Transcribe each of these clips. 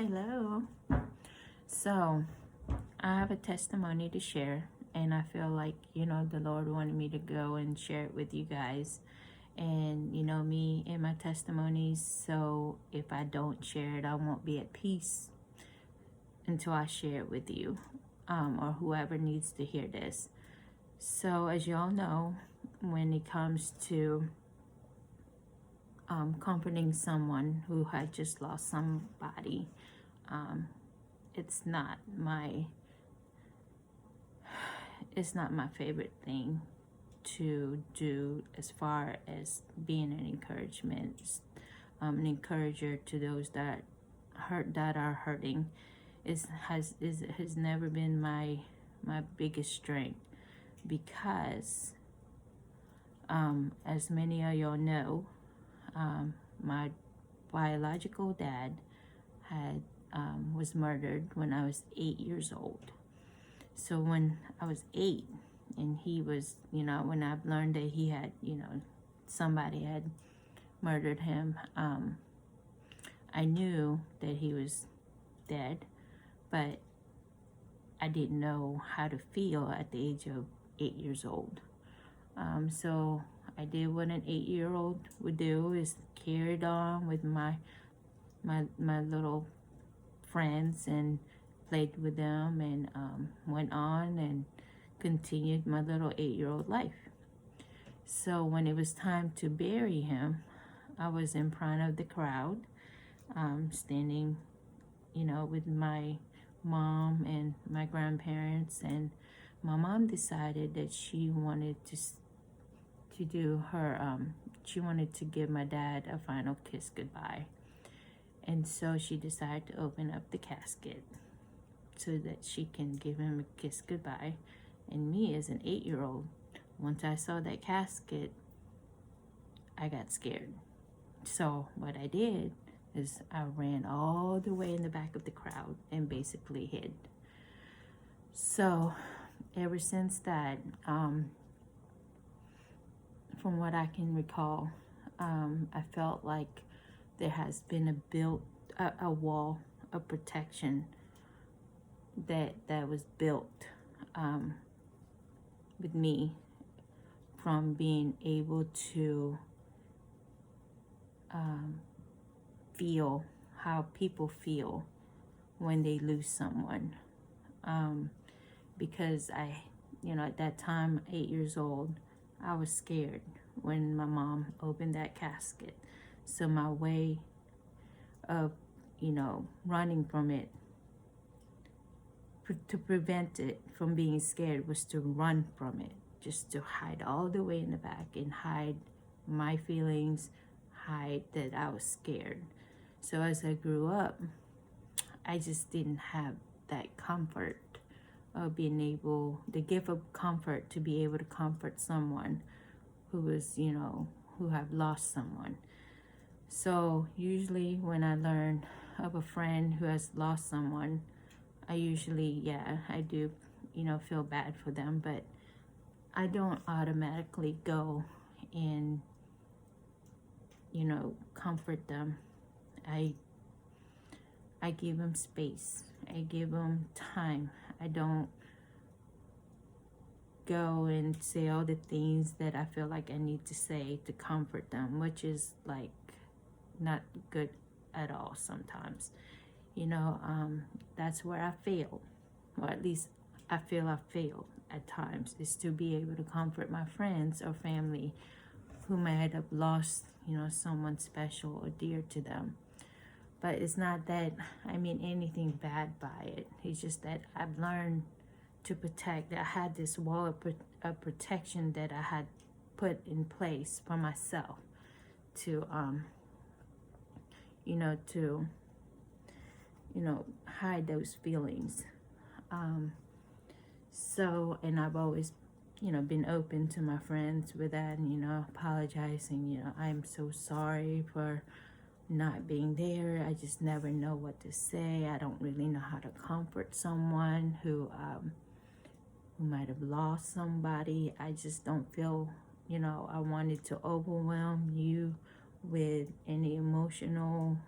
Hello. So, I have a testimony to share, and I feel like, the Lord wanted me to go and share it with you guys. And, me and my testimonies. So, if I don't share it, I won't be at peace until I share it with you, or whoever needs to hear this. So, as y'all know, when it comes to comforting someone who had just lost somebody, um, it's not my favorite thing to do, as far as being an encouragement, an encourager to those that are hurting. Has never been my biggest strength, because as many of y'all know, my biological dad had was murdered when I was 8 years old. So when I was 8, and he was, when I learned that he had, somebody had murdered him, I knew that he was dead, but I didn't know how to feel at the age of 8 years old. So I did what an 8-year-old would do, is carried on with my little friends and played with them, and went on and continued my little 8-year-old life. So when it was time to bury him, I was in front of the crowd, standing, with my mom and my grandparents, and my mom decided that she wanted to do her, she wanted to give my dad a final kiss goodbye. And so she decided to open up the casket so that she can give him a kiss goodbye. And me, as an 8-year-old, once I saw that casket, I got scared. So what I did is I ran all the way in the back of the crowd and basically hid. So ever since that, from what I can recall, I felt like there has been a wall of protection that was built with me, from being able to feel how people feel when they lose someone. Because at that time, 8 years old, I was scared when my mom opened that casket. So my way of, running from it, to prevent it from being scared, was to run from it, just to hide all the way in the back and hide my feelings, hide that I was scared. So as I grew up, I just didn't have that comfort of being able, the gift of comfort, to be able to comfort someone who was, who have lost someone. So usually when I learn of a friend who has lost someone, I usually, I do, feel bad for them, but I don't automatically go and, comfort them. I give them space. I give them time. I don't go and say all the things that I feel like I need to say to comfort them, which is like not good at all sometimes. That's where I fail, or at least I feel I fail at times, is to be able to comfort my friends or family who might have lost, someone special or dear to them. But it's not that I mean anything bad by it. It's just that I've learned to protect. I had this wall of protection that I had put in place for myself to, hide those feelings. So, and I've always, been open to my friends with that, and, apologizing, I'm so sorry for not being there. I just never know what to say. I don't really know how to comfort someone who might have lost somebody. I just don't feel, I wanted to overwhelm you with any emotional,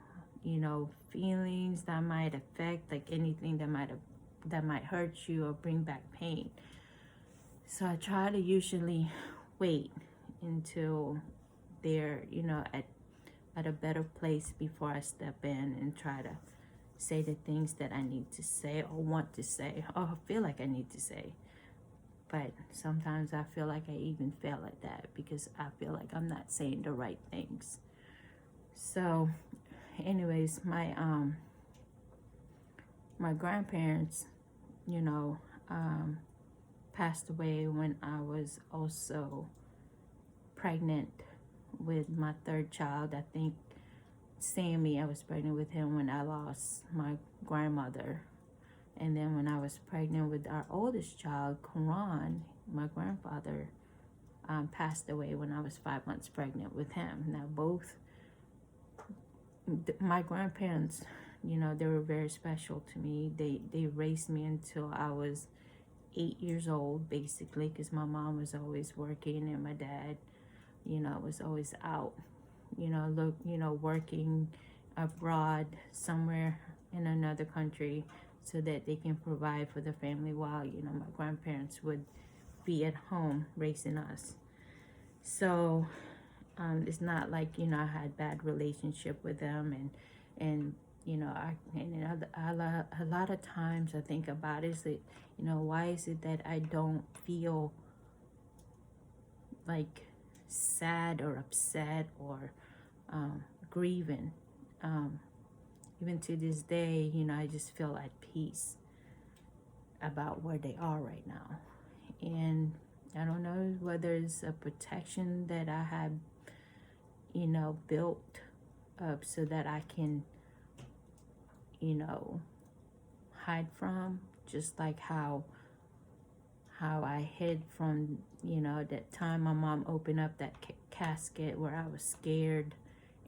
feelings that might affect, like anything that might hurt you or bring back pain. So I try to usually wait until they're, at a better place before I step in and try to say the things that I need to say or want to say or feel like I need to say. But sometimes I feel like I even fail at that because I feel like I'm not saying the right things. So anyways, my grandparents, you know, passed away when I was also pregnant with my third child. I think Sammy, I was pregnant with him when I lost my grandmother. And then when I was pregnant with our oldest child, Karan, my grandfather passed away when I was 5 months pregnant with him. Now both my grandparents, they were very special to me. They raised me until I was 8 years old, basically, because my mom was always working and my dad, was always out, working abroad somewhere in another country so that they can provide for the family while, my grandparents would be at home raising us. So it's not like, I had bad relationship with them and a lot of times I think about is that, why is it that I don't feel like sad or upset or grieving? Even to this day, I just feel at peace about where they are right now. And I don't know whether it's a protection that I have, built up so that I can, hide from, just like how I hid from, that time my mom opened up that casket where I was scared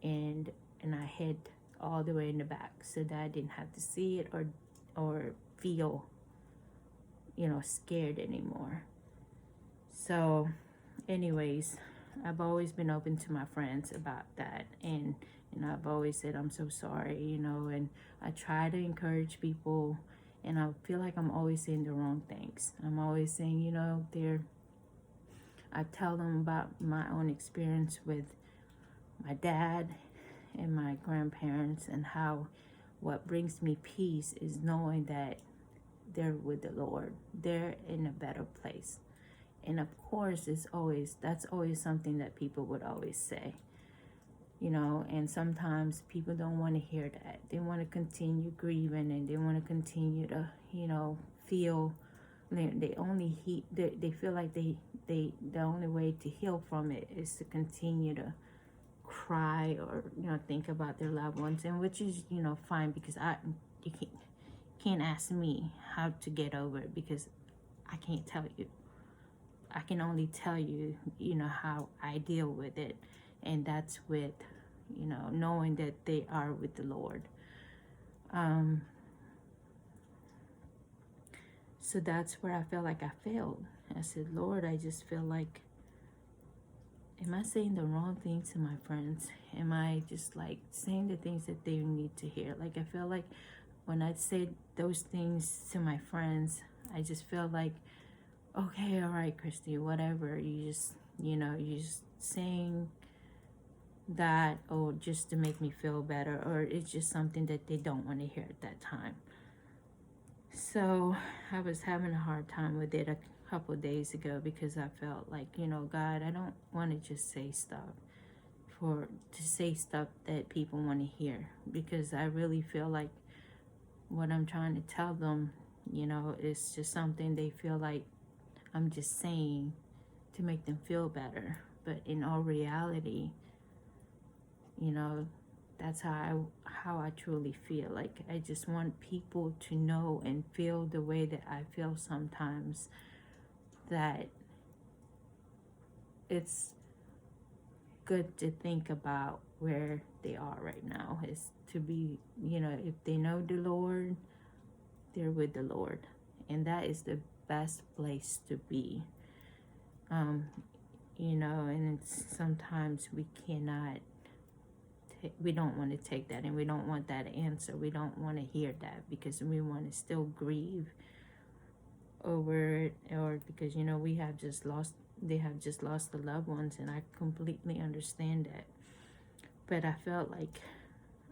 and I hid all the way in the back so that I didn't have to see it or feel, scared anymore. So anyways, I've always been open to my friends about that, and I've always said I'm so sorry, and I try to encourage people, and I feel like I'm always saying the wrong things. I'm always saying, I tell them about my own experience with my dad and my grandparents, and how what brings me peace is knowing that they're with the Lord. They're in a better place. And of course, that's always something that people would always say, and sometimes people don't want to hear that. They want to continue grieving and they want to continue to, feel they feel like the only way to heal from it is to continue to cry or, think about their loved ones, and which is, fine, because you can't ask me how to get over it because I can't tell you. I can only tell you, how I deal with it. And that's with, knowing that they are with the Lord. So that's where I felt like I failed. I said, Lord, I just feel like, am I saying the wrong things to my friends? Am I just like saying the things that they need to hear? Like, I feel like when I say those things to my friends, I just feel like, okay, all right, Christy, whatever. You just saying that, or just to make me feel better, or it's just something that they don't want to hear at that time. So I was having a hard time with it a couple of days ago because I felt like, God, I don't want to just say stuff to say stuff that people want to hear, because I really feel like what I'm trying to tell them, is just something they feel like I'm just saying to make them feel better. But in all reality, that's how I truly feel. Like, I just want people to know and feel the way that I feel sometimes, that it's good to think about where they are right now, is to be, if they know the Lord, they're with the Lord, and that is the best place to be. And sometimes we cannot we don't want to take that, and we don't want that answer. We don't want to hear that, because we want to still grieve over it, or because, you know, they have just lost the loved ones, and I completely understand that. But I felt like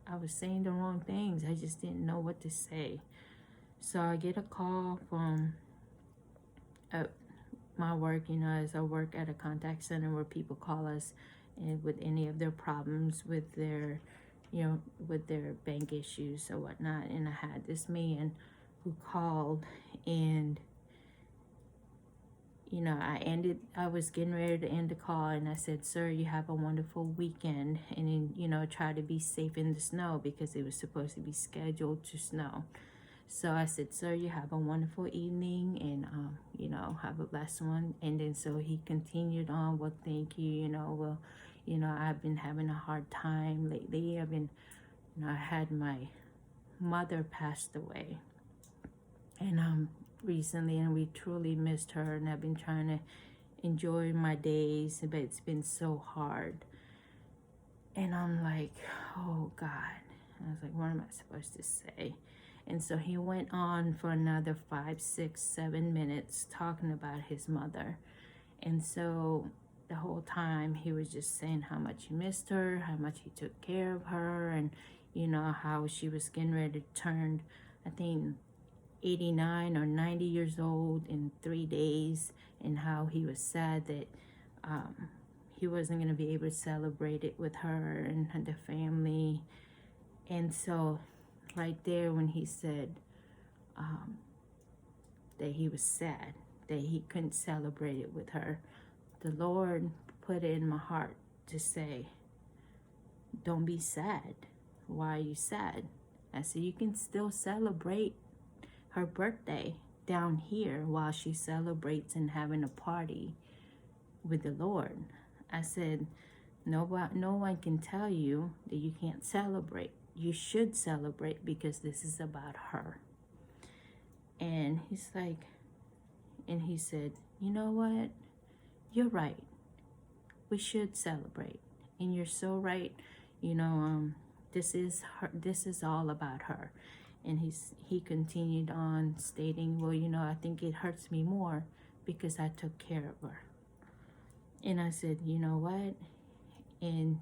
I was saying the wrong things. I just didn't know what to say. So I get a call from my work, you know, as I work at a contact center where people call us and with any of their problems with their, you know, with their bank issues or whatnot. And I had this man who called, and you know, I was getting ready to end the call, and I said, "Sir, you have a wonderful weekend, and then, you know, try to be safe in the snow," because it was supposed to be scheduled to snow. So I said, "Sir, you have a wonderful evening, and you know, have a blessed one." And then so he continued on, "Well, thank you, you know, well, you know, I've been having a hard time lately. You know, I had my mother passed away, and recently, and we truly missed her, and I've been trying to enjoy my days, but it's been so hard." And I'm like, "Oh God." I was like, "What am I supposed to say?" And so he went on for another 5, 6, 7 minutes talking about his mother. And so the whole time he was just saying how much he missed her, how much he took care of her, and you know, how she was getting ready to turn, I think, 89 or 90 years old in 3 days, and how he was sad that he wasn't going to be able to celebrate it with her and the family. And so right there, when he said that he was sad that he couldn't celebrate it with her, the Lord put it in my heart to say, "Don't be sad. Why are you sad?" I said, "You can still celebrate her birthday down here while she celebrates and having a party with the Lord." I said, no one can tell you that you can't celebrate. You should celebrate, because this is about her." And he's like, and he said, "You know what? You're right. We should celebrate. And you're so right. You know, this is her. This is all about her." And he continued on stating, "Well, you know, I think it hurts me more because I took care of her." And I said, "You know what? And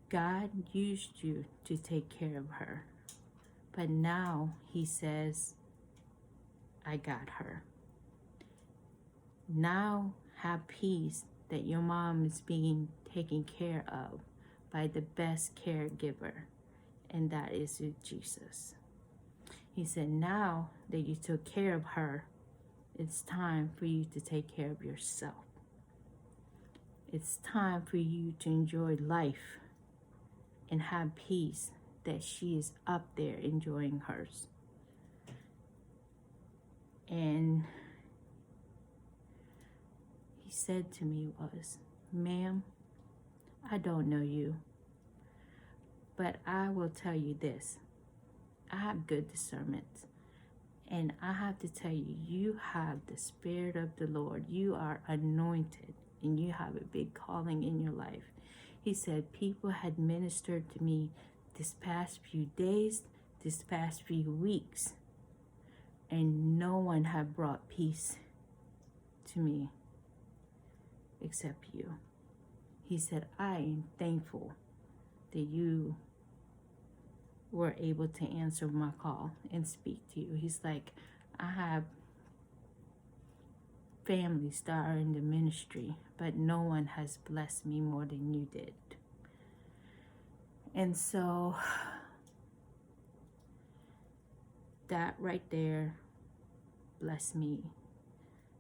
God used you to take care of her. But now he says, I got her. Now have peace that your mom is being taken care of by the best caregiver, and that is Jesus." He said, "Now that you took care of her, it's time for you to take care of yourself. It's time for you to enjoy life and have peace that she is up there enjoying hers." And he said to me was, "Ma'am, I don't know you, but I will tell you this. I have good discernment. And I have to tell you, you have the Spirit of the Lord. You are anointed, and you have a big calling in your life." He said, "People had ministered to me this past few days, this past few weeks, and no one had brought peace to me except you." He said, "I am thankful that you were able to answer my call and speak to you." He's like, "I have families that are in the ministry, but no one has blessed me more than you did." And so that right there blessed me,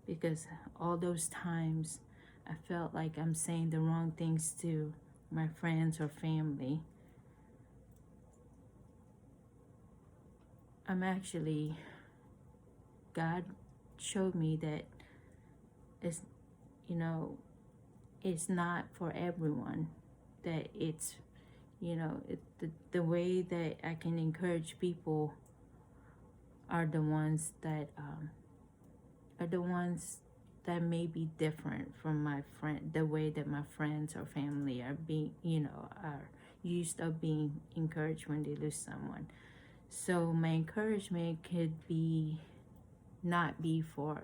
because all those times I felt like I'm saying the wrong things to my friends or family. God showed me that it's, you know, it's not for everyone, that it's, you know, the way that I can encourage people are the ones that may be different from my friend, the way that my friends or family are being, you know, are used of being encouraged when they lose someone. So my encouragement could be not be for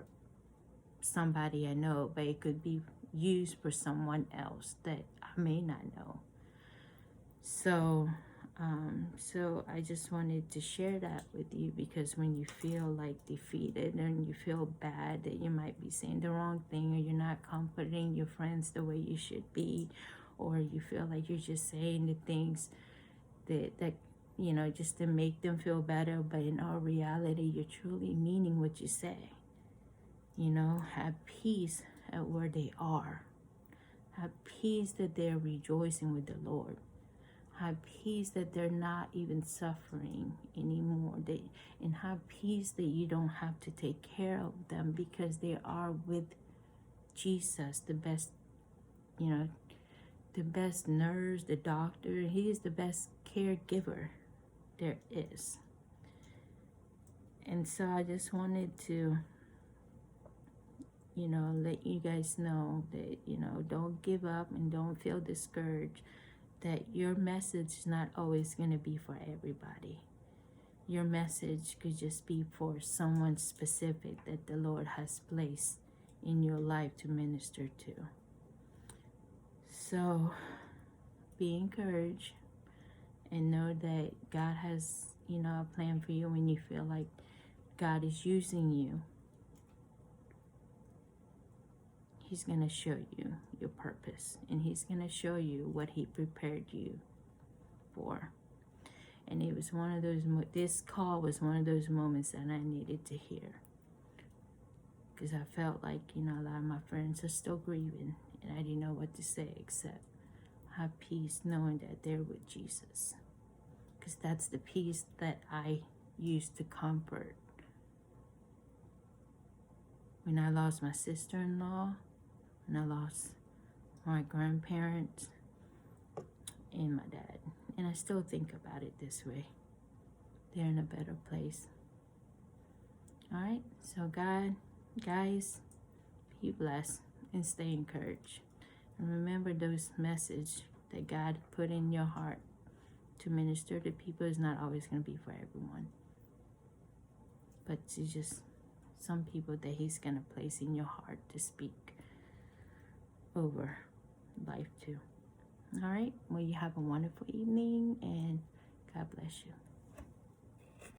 somebody I know, but it could be used for someone else that I may not know. So so I just wanted to share that with you, because when you feel like defeated and you feel bad that you might be saying the wrong thing, or you're not comforting your friends the way you should be, or you feel like you're just saying the things that you know, just to make them feel better, but in all reality you're truly meaning what you say. You know, have peace at where they are. Have peace that they're rejoicing with the Lord. Have peace that they're not even suffering anymore. And have peace that you don't have to take care of them, because they are with Jesus, the best, you know, the best nurse, the doctor. He is the best caregiver there is. And so I just wanted to, you know, let you guys know that, you know, don't give up and don't feel discouraged, that your message is not always going to be for everybody. Your message could just be for someone specific that the Lord has placed in your life to minister to. So be encouraged and know that God has, you know, a plan for you. When you feel like God is using you, He's going to show you your purpose, and He's going to show you what He prepared you for. And it was one of those, this call was one of those moments that I needed to hear. Because I felt like, you know, a lot of my friends are still grieving, and I didn't know what to say except have peace knowing that they're with Jesus. Because that's the peace that I used to comfort when I lost my sister-in-law, when I lost my grandparents and my dad. And I still think about it this way. They're in a better place. All right, so guys, be blessed and stay encouraged. And remember, those messages that God put in your heart to minister to people is not always going to be for everyone. But it's just some people that He's going to place in your heart to speak over life to. All right, well, you have a wonderful evening, and God bless you.